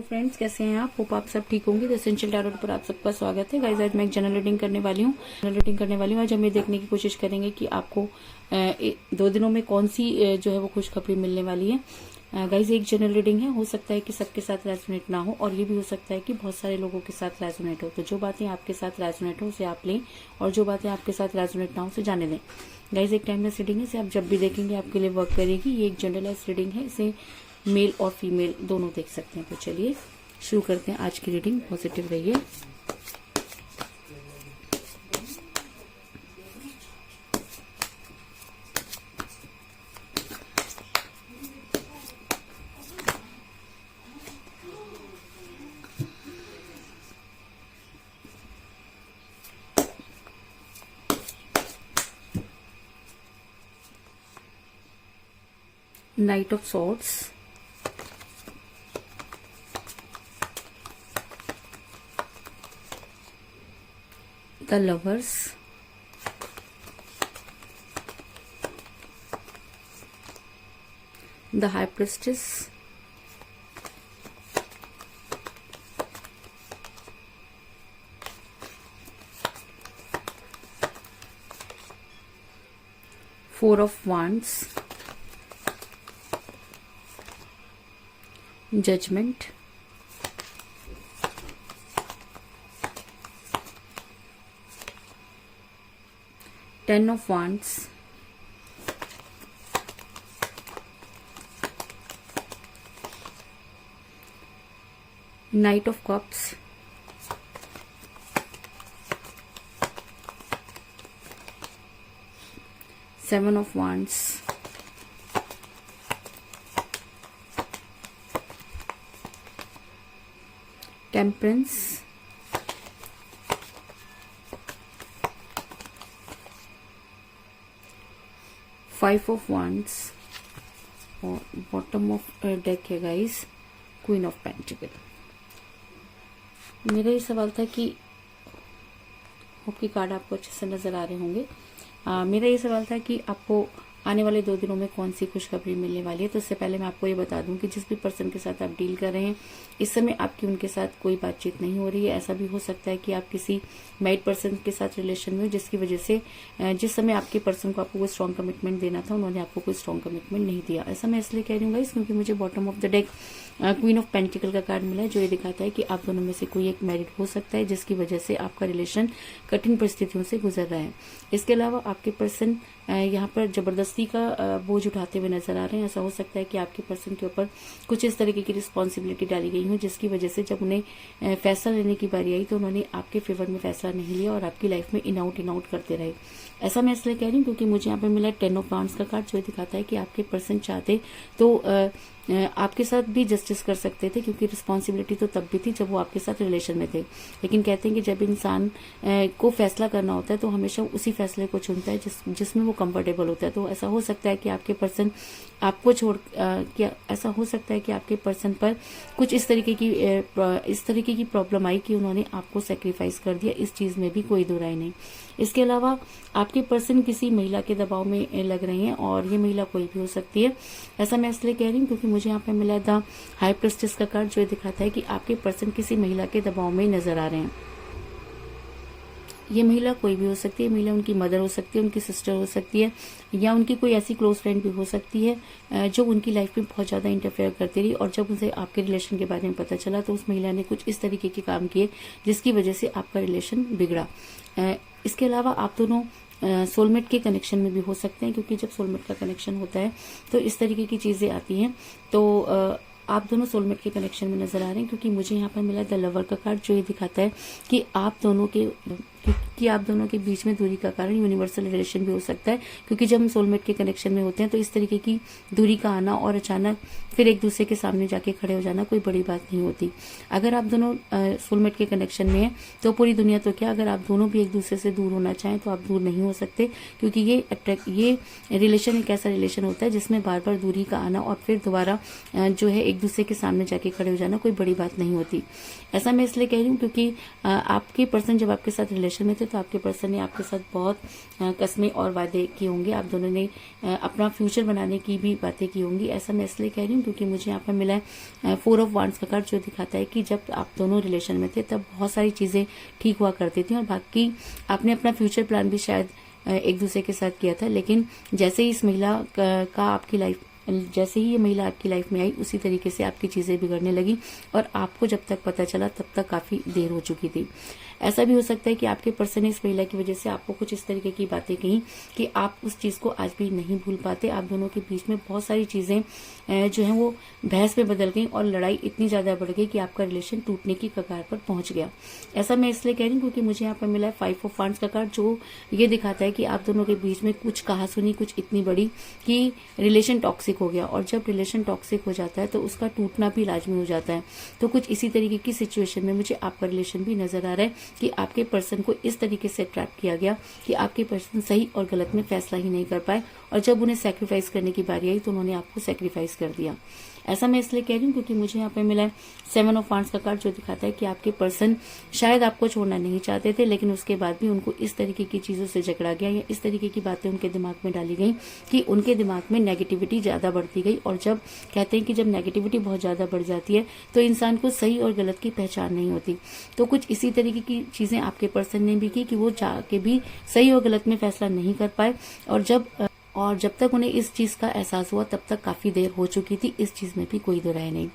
Friends, कैसे हैं आप? होप आप सब ठीक होंगे। द एसेंशियल टैरोट पर आप सबका स्वागत है। गाइस, आज मैं एक जनरल रीडिंग करने वाली हूँ। आज हम ये देखने की कोशिश करेंगे कि आपको 2 दिनों में कौन सी जो है वो खुशखबरी मिलने वाली है। गाइस, एक जनरल रीडिंग है, हो सकता है कि सबके साथ रेजोनेट ना हो, और ये भी हो सकता है कि बहुत सारे लोगों के साथ रेजोनेट हो। तो जो बातें आपके साथ रेजोनेट हो उसे आप लें, और जो बातें आपके साथ रेजोनेट ना हो उसे जाने दें। गाइस, एक टाइमलेस रीडिंग है, इसे आप जब भी देखेंगे आपके लिए वर्क करेगी। ये एक जनरलाइज रीडिंग है, इसे मेल और फीमेल दोनों देख सकते हैं। तो चलिए शुरू करते हैं आज की रीडिंग। पॉजिटिव रहिए। Knight of Swords, the Lovers, the High Priestess, Four of Wands, Judgment, Ten of Wands, Knight of Cups, Seven of Wands, Temperance, Five of Wands, और बॉटम ऑफ डेक है गाइस क्वीन ऑफ पेंटिकल। मेरा ये सवाल था कि hope की card आपको अच्छे से नजर आ रहे होंगे। मेरा ये सवाल था कि आपको आने वाले 2 दिनों में कौन सी खुशखबरी मिलने वाली है। तो इससे पहले मैं आपको ये बता दूं कि जिस भी पर्सन के साथ आप डील कर रहे हैं, इस समय आपकी उनके साथ कोई बातचीत नहीं हो रही है। ऐसा भी हो सकता है कि आप किसी मैरिड पर्सन के साथ रिलेशन में हो, जिसकी वजह से जिस समय आपके पर्सन को आपको कोई स्ट्रॉन्ग कमिटमेंट देना था, उन्होंने आपको कोई स्ट्रॉन्ग कमिटमेंट नहीं दिया। ऐसा मैं इसलिए कह रही हूँ गाइस, क्योंकि मुझे bottom of the deck queen of pentacle का कार्ड मिला है, जो ये दिखाता है कि आप दोनों में से कोई एक मैरिड हो सकता है, जिसकी वजह से आपका रिलेशन कठिन परिस्थितियों से गुजर रहा है। इसके अलावा आपके पर्सन यहाँ पर जबरदस्ती का बोझ उठाते हुए नजर आ रहे हैं। ऐसा हो सकता है कि आपके पर्सन के ऊपर कुछ इस तरीके की रिस्पॉन्सिबिलिटी डाली गई हो, जिसकी वजह से जब उन्हें फैसला लेने की बारी आई तो उन्होंने आपके फेवर में फैसला नहीं लिया और आपकी लाइफ में इन आउट करते रहे। ऐसा मैं इसलिए कह रही हूँ क्योंकि मुझे यहाँ पे मिला 10 ऑफ वांड्स का कार्ड, जो दिखाता है कि आपके पर्सन चाहते तो आपके साथ भी जस्टिस कर सकते थे, क्योंकि रिस्पॉन्सिबिलिटी तो तब भी थी जब वो आपके साथ रिलेशन में थे। लेकिन कहते हैं कि जब इंसान को फैसला करना होता है तो हमेशा उसी फैसले को चुनता है जिसमें वो कंफर्टेबल होता है। तो ऐसा हो सकता है कि आपके पर्सन आपको छोड़ ऐसा हो सकता है कि आपके पर्सन पर कुछ इस तरीके की प्रॉब्लम आई कि उन्होंने आपको सेक्रीफाइस कर दिया। इस चीज में भी कोई दुराई नहीं। इसके अलावा आपके पर्सन किसी महिला के दबाव में लग रहे हैं, और ये महिला कोई भी हो सकती है। ऐसा मैं इसलिए कह रही हूँ क्योंकि मुझे यहाँ पे मिला द हाई प्रिस्टेस का कार्ड, जो दिखाता है कि आपके पर्सन किसी महिला के दबाव में नजर आ रहे हैं। ये महिला कोई भी हो सकती है। महिला उनकी मदर हो सकती है, उनकी सिस्टर हो सकती है, या उनकी कोई ऐसी क्लोज फ्रेंड भी हो सकती है जो उनकी लाइफ में बहुत ज्यादा इंटरफेयर करती रही, और जब उसे आपके रिलेशन के बारे में पता चला तो उस महिला ने कुछ इस तरीके के काम किए जिसकी वजह से आपका रिलेशन बिगड़ा। इसके अलावा आप दोनों सोलमेट के कनेक्शन में भी हो सकते हैं, क्योंकि जब सोलमेट का कनेक्शन होता है तो इस तरीके की चीजें आती हैं। तो आप दोनों सोलमेट के कनेक्शन में नजर आ रहे हैं, क्योंकि मुझे यहाँ पर मिला द लवर का कार्ड, जो ये दिखाता है कि आप दोनों के बीच में दूरी का कारण यूनिवर्सल रिलेशन भी हो सकता है। क्योंकि जब हम सोलमेट के कनेक्शन में होते हैं तो इस तरीके की दूरी का आना और अचानक फिर एक दूसरे के सामने जाके खड़े हो जाना कोई बड़ी बात नहीं होती। अगर आप दोनों सोलमेट के कनेक्शन में हैं तो पूरी दुनिया तो क्या, अगर आप दोनों भी एक दूसरे से दूर होना चाहें तो आप दूर नहीं हो सकते, क्योंकि ये रिलेशन एक ऐसा रिलेशन होता है जिसमें बार बार दूरी का आना और फिर दोबारा जो है एक दूसरे के सामने जाके खड़े हो जाना कोई बड़ी बात नहीं होती। ऐसा मैं इसलिए कह रही हूँ क्योंकि आपके पर्सन जब आपके साथ रिलेशन में थे तो आपके पर्सन ने आपके साथ बहुत कस्में और वादे किए होंगे। आप दोनों ने अपना फ्यूचर बनाने की भी बातें की होंगी। ऐसा मैं इसलिए कह रही हूँ क्योंकि मुझे यहाँ पर मिला है 4 ऑफ वांड्स का कार्ड, जो दिखाता है कि जब आप दोनों रिलेशन में थे तब बहुत सारी चीजें ठीक हुआ करती थी और बाकी आपने अपना फ्यूचर प्लान भी शायद एक दूसरे के साथ किया था। लेकिन जैसे ही इस महिला का आपकी लाइफ जैसे ही ये महिला आपकी लाइफ में आई उसी तरीके से आपकी चीजें बिगड़ने लगी और आपको जब तक पता चला तब तक काफी देर हो चुकी थी। ऐसा भी हो सकता है कि आपके पर्सन ने इस महिला की वजह से आपको कुछ इस तरीके की बातें कही कि आप उस चीज को आज भी नहीं भूल पाते। आप दोनों के बीच में बहुत सारी चीजें जो है वो बहस में बदल गई और लड़ाई इतनी ज्यादा बढ़ गई कि आपका रिलेशन टूटने की कगार पर पहुंच गया। ऐसा मैं इसलिए कह रही हूँ क्योंकि मुझे यहाँ पर मिला है 5 ऑफ वांड्स का कार्ड, जो ये दिखाता है कि आप दोनों के बीच में कुछ कहासुनी कुछ इतनी बड़ी कि रिलेशन टॉक्सिक हो गया और जब रिलेशन टॉक्सिक हो जाता है तो उसका टूटना भी लाजमी हो जाता है। तो कुछ इसी तरीके की सिचुएशन में मुझे आपका रिलेशन भी नजर आ रहा है कि आपके पर्सन को इस तरीके से ट्रैप किया गया कि आपके पर्सन सही और गलत में फैसला ही नहीं कर पाए और जब उन्हें सैक्रिफाइस करने की बारी आई तो उन्होंने आपको सैक्रिफाइस कर दिया। ऐसा मैं इसलिए कह रही हूँ क्योंकि मुझे यहाँ पे मिला है 7 ऑफ वांड्स का कार्ड, जो दिखाता है कि आपके पर्सन शायद आपको छोड़ना नहीं चाहते थे लेकिन उसके बाद भी उनको इस तरीके की चीजों से झगड़ा गया या इस तरीके की बातें उनके दिमाग में डाली गई कि उनके दिमाग में नेगेटिविटी ज्यादा बढ़ती गई। और जब कहते हैं कि जब नेगेटिविटी बहुत ज्यादा बढ़ जाती है तो इंसान को सही और गलत की पहचान नहीं होती। तो कुछ इसी तरीके की चीजें आपके पर्सन ने भी की कि वो चाह के भी सही और गलत में फैसला नहीं कर पाए और जब तक उन्हें इस चीज का एहसास हुआ तब तक काफी देर हो चुकी थी। इस चीज में भी कोई दो राय नहीं।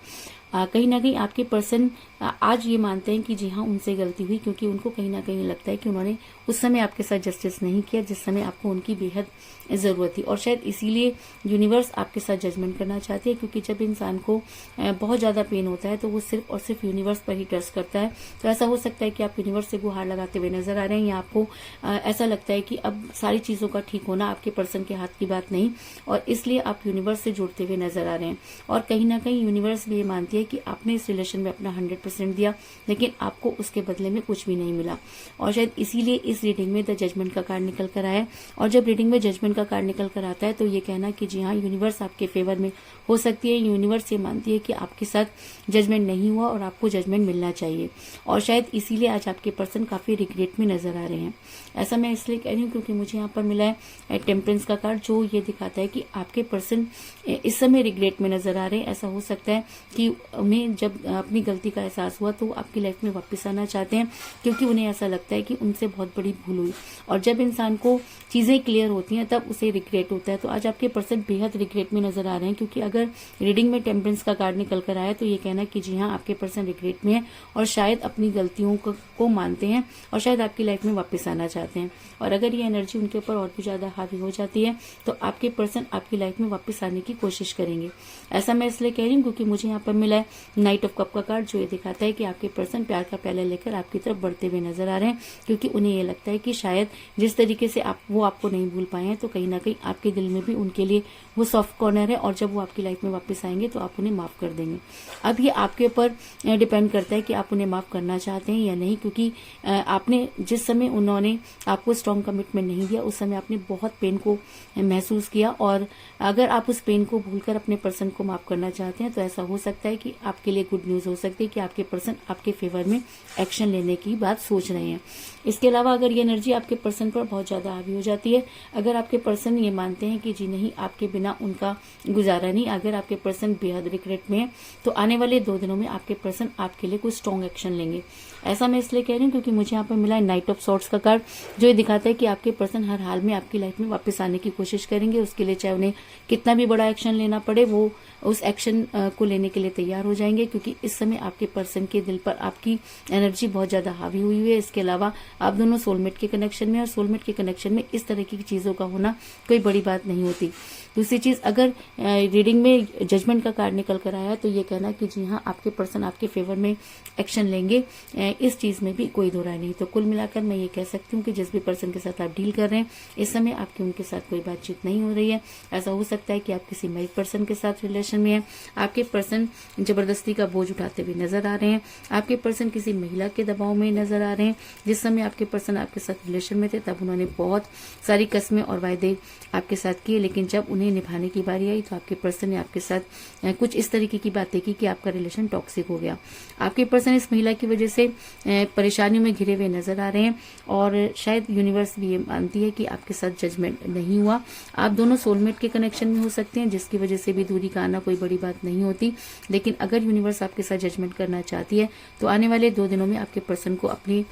कहीं ना कहीं आपके पर्सन आज ये मानते हैं कि जी हाँ उनसे गलती हुई, क्योंकि उनको कहीं ना कहीं लगता है कि उन्होंने उस समय आपके साथ जस्टिस नहीं किया जिस समय आपको उनकी बेहद जरूरत थी और शायद इसीलिए यूनिवर्स आपके साथ जजमेंट करना चाहती है। क्योंकि जब इंसान को बहुत ज्यादा पेन होता है तो वो सिर्फ और सिर्फ यूनिवर्स पर ही ट्रस्ट करता है। तो ऐसा हो सकता है कि आप यूनिवर्स से गुहार लगाते हुए नजर आ रहे हैं या आपको ऐसा लगता है कि अब सारी चीजों का ठीक होना आपके पर्सन के हाथ की बात नहीं और इसलिए आप यूनिवर्स से जुड़ते हुए नजर आ रहे हैं। और कहीं ना कहीं यूनिवर्स भी ये मानती है कि आपने इस रिलेशन में अपना 100% दिया लेकिन आपको उसके बदले में कुछ भी नहीं मिला और शायद इसीलिए इस रीडिंग में द जजमेंट का कार्ड निकल कर आया। और जब रीडिंग में जजमेंट का कार्ड निकल कर आता है तो ये कहना कि जी हाँ यूनिवर्स आपके फेवर में हो सकती है। यूनिवर्स ये मानती है कि आपके साथ जजमेंट नहीं हुआ और आपको जजमेंट मिलना चाहिए और शायद इसीलिए आज आपके पर्सन काफी रिग्रेट में नजर आ रहे हैं। ऐसा मैं इसलिए कह रही हूँ क्योंकि मुझे यहाँ पर मिला है टेम्परेंस का कार्ड, जो ये दिखाता है कि आपके पर्सन इस समय रिग्रेट में नजर आ रहे हैं। ऐसा हो सकता है कि उन्हें जब अपनी गलती का एहसास हुआ तो आपकी लाइफ में वापस आना चाहते हैं क्योंकि उन्हें ऐसा लगता है कि उनसे बहुत बड़ी भूल हुई और जब इंसान को चीजें क्लियर होती हैं तब उसे रिग्रेट होता है। तो आज आपके पर्सन बेहद रिग्रेट में नजर आ रहे हैं क्योंकि अगर रीडिंग में टेम्परेंस का कार्ड निकल कर आया तो ये कहना कि जी हाँ आपके पर्सन रिग्रेट में है और शायद अपनी गलतियों को मानते हैं और शायद आपकी लाइफ में वापस आना चाहते हैं। और अगर ये एनर्जी उनके ऊपर और भी ज्यादा हावी हो जाती है तो आपके पर्सन आपकी लाइफ में वापस आने की कोशिश करेंगे। ऐसा मैं इसलिए कह रही हूँ क्योंकि मुझे यहाँ पर मिला है नाइट ऑफ कप का कार्ड, जो ये दिखाता है कि आपके पर्सन प्यार का प्याला लेकर आपकी तरफ बढ़ते हुए नजर आ रहे हैं क्योंकि उन्हें ये लगता है कि शायद जिस तरीके से वो आपको नहीं भूल पाए हैं तो कहीं ना कहीं आपके दिल में भी उनके लिए वो सॉफ्ट कॉर्नर है और जब वो आपकी लाइफ में वापस आएंगे तो आप उन्हें माफ कर देंगे। अब ये आपके ऊपर डिपेंड करता है कि आप उन्हें माफ करना चाहते हैं या नहीं, क्योंकि आपने जिस समय उन्होंने आपको स्ट्रॉन्ग कमिटमेंट नहीं दिया उस समय आपने बहुत पेन को महसूस किया और अगर आप उस पेन को भूलकर अपने पर्सन को माफ करना चाहते हैं तो ऐसा हो सकता है कि आपके लिए गुड न्यूज हो सकती है कि आपके पर्सन आपके फेवर में एक्शन लेने की बात सोच रहे हैं। इसके अलावा अगर ये एनर्जी आपके पर्सन पर बहुत ज्यादा हावी हो जाती है, अगर आपके पर्सन ये मानते हैं कि जी नहीं आपके बिना उनका गुजारा नहीं, अगर आपके पर्सन बेहद रिग्रेट में है तो आने वाले 2 दिनों में आपके पर्सन आपके लिए कुछ स्ट्रॉन्ग एक्शन लेंगे। ऐसा मैं इसलिए कह रही हूँ क्योंकि मुझे यहाँ पर मिला है नाइट ऑफ सॉर्ड्स का कार्ड, जो ये दिखाता है कि आपके पर्सन हर हाल में आपकी लाइफ में वापस आने की कोशिश करेंगे। उसके लिए चाहे उन्हें कितना भी बड़ा एक्शन लेना पड़े वो उस एक्शन को लेने के लिए तैयार हो जाएंगे क्योंकि इस समय आपके पर्सन के दिल पर आपकी एनर्जी बहुत ज्यादा हावी हुई है। इसके अलावा आप दोनों सोलमेट के कनेक्शन में और सोलमेट के कनेक्शन में इस तरह की चीजों का होना कोई बड़ी बात नहीं होती। दूसरी चीज, अगर रीडिंग में जजमेंट का कार्ड निकल कर आया तो ये कहना कि जी हाँ आपके पर्सन आपके फेवर में एक्शन लेंगे, इस चीज में भी कोई दो राय नहीं। तो कुल मिलाकर मैं ये कह सकती हूँ कि जिस भी पर्सन के साथ आप डील कर रहे हैं इस समय आपकी उनके साथ कोई बातचीत नहीं हो रही है। ऐसा हो सकता है कि आप किसी मैरिड पर्सन के साथ रिलेशन में है, आपके पर्सन जबरदस्ती का बोझ उठाते हुए नजर आ रहे हैं, आपके पर्सन किसी महिला के दबाव में नजर आ रहे हैं। जिस समय आपके पर्सन आपके साथ रिलेशन में थे तब उन्होंने बहुत सारी कस्में और वायदे आपके साथ किए, लेकिन जब उन्हें उन्हें निभाने की बारी आई तो आपके पर्सन ने आपके साथ कुछ इस तरीके की बातें की कि आपका रिलेशन टॉक्सिक हो गया। आपके पर्सन इस महिला की वजह से परेशानियों में घिरे हुए नजर आ रहे हैं और शायद यूनिवर्स भी ये मानती है कि आपके साथ जजमेंट नहीं हुआ। आप दोनों सोलमेट के कनेक्शन में हो सकते हैं, जिसकी वजह से भी दूरी का आना कोई बड़ी बात नहीं होती। लेकिन अगर यूनिवर्स आपके साथ जजमेंट करना चाहती है तो आने वाले 2 दिनों में आपके पर्सन को अपने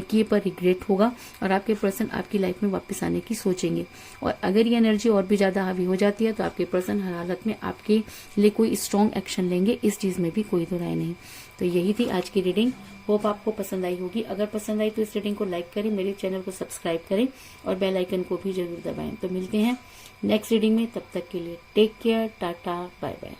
किए पर रिग्रेट होगा और आपके पर्सन आपकी लाइफ में वापस आने की सोचेंगे। और अगर ये एनर्जी और भी ज्यादा हावी हो जाती है तो आपके पर्सन हर हालत में आपके लिए कोई स्ट्रॉन्ग एक्शन लेंगे, इस चीज में भी कोई दो राय नहीं। तो यही थी आज की रीडिंग। होप आपको पसंद आई होगी। अगर पसंद आई तो इस रीडिंग को लाइक करें, मेरे चैनल को सब्सक्राइब करें और बेल आइकन को भी जरूर दबाएं। तो मिलते हैं नेक्स्ट रीडिंग में, तब तक के लिए take care, tata, bye bye.